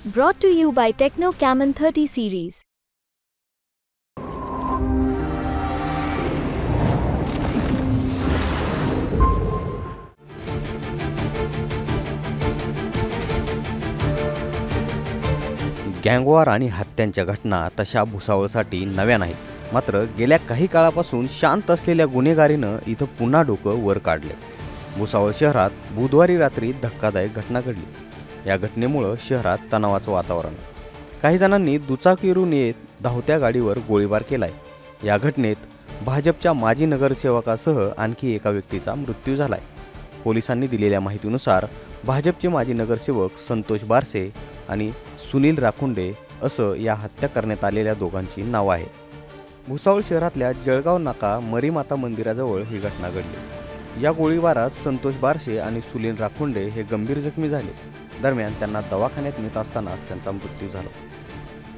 Brought to you by Techno Camon 30 series. Gang war आणि हत्यांच्या घटना तशा भुसावळसाठी नव्या नाहीत. मात्र गेल्या काही काळापासून शांत असलेल्या गुन्हेगारीनं इथं पुन्हा डोकं वर काढले. भुसावळ शहरात बुधवारी रात्री धक्कादायक घटना घडली. या घटनेमुळं शहरात तणावाचं वातावरण. काही जणांनी दुचाकीवरून येत धावत्या गाडीवर गोळीबार केलाय. या घटनेत भाजपच्या माजी नगरसेवकासह आणखी एका व्यक्तीचा मृत्यू झालाय. पोलिसांनी दिलेल्या माहितीनुसार भाजपचे माजी नगरसेवक संतोष बारसे आणि सुनील राखुंडे असं या हत्या करण्यात आलेल्या दोघांची नावं आहेत. भुसावळ शहरातल्या जळगाव नाका मरीमाता मंदिराजवळ ही घटना घडली. या गोळीबारात संतोष बारसे आणि सुनील राखुंडे हे गंभीर जखमी झाले. दरम्यान त्यांना दवाखान्यात नेत असतानाच त्यांचा मृत्यू झाला.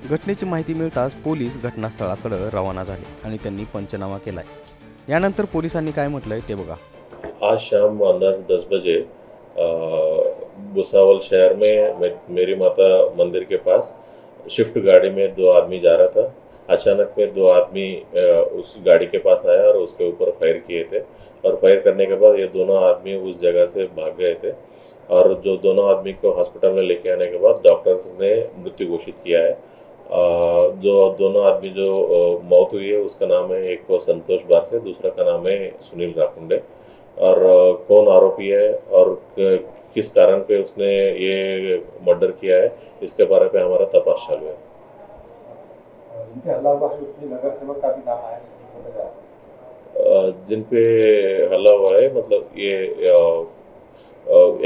घटनेची माहिती मिळताच पोलीस घटनास्थळाकडे रवाना झाले आणि त्यांनी पंचनामा केलाय. यानंतर पोलिसांनी काय म्हटलंय ते बघा. आज शाम अंदाज 10 बजे भुसावल शहर में मेरी माता मंदिर के पास शिफ्ट गाड़ी में 2 आदमी जा रहा था. अचानक में 2 आदमी उस गाड़ी के पास आया और उसके ऊपर फायर किए थे और फायर करने के बाद ये दोनों आदमी उस जगह से भाग गए थे और जो दोनों आदमी को हॉस्पिटल में लेके आने के बाद डॉक्टर्स ने मृत्यु घोषित किया है. जो दोनों आदमी जो मौत हुई है उसका नाम है, एक को संतोष बारसे, दूसरा का नाम है सुनील राखुंडे. और कौन आरोपी है और किस कारण पे उसने ये मर्डर किया है इसके बारे में हमारा तपास चालू है. इनके अलावा उसमें नगरसेवक का भी नाम आया जिन पे हल्ला हुआ है, मतलब ये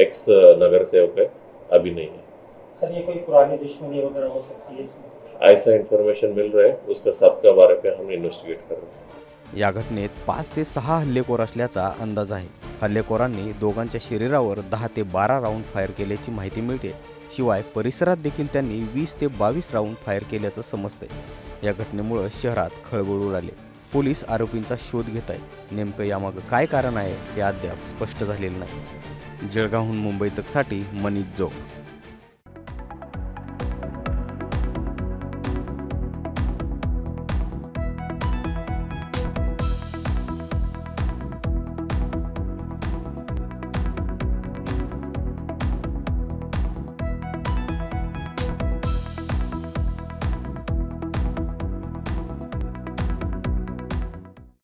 एक्स नगर सेवक है, अभी नहीं है. सर, ये कोई पुरानी दुश्मनी वगैरह हो सकती है? ऐसा इंफॉर्मेशन मिल रहा है, उसका सब के बारे में हम इन्वेस्टिगेट कर रहे हैं. या घटनेत 5 ते 6 हल्लेखोर असल्याचा अंदाज आहे. हल्लेखोरांनी दोघांच्या शरीरावर 10 ते 12 राऊंड फायर केल्याची माहिती मिळते. शिवाय परिसरात देखील त्यांनी 20 ते 22 राऊंड फायर केल्याचं समजतंय. या घटनेमुळे शहरात खळबळ उडाली. पोलीस आरोपींचा शोध घेत आहेत. नेमकं यामागं काय कारण आहे हे अद्याप स्पष्ट झालेलं नाही. जळगावहून मुंबई तकसाठी मनीष जोग.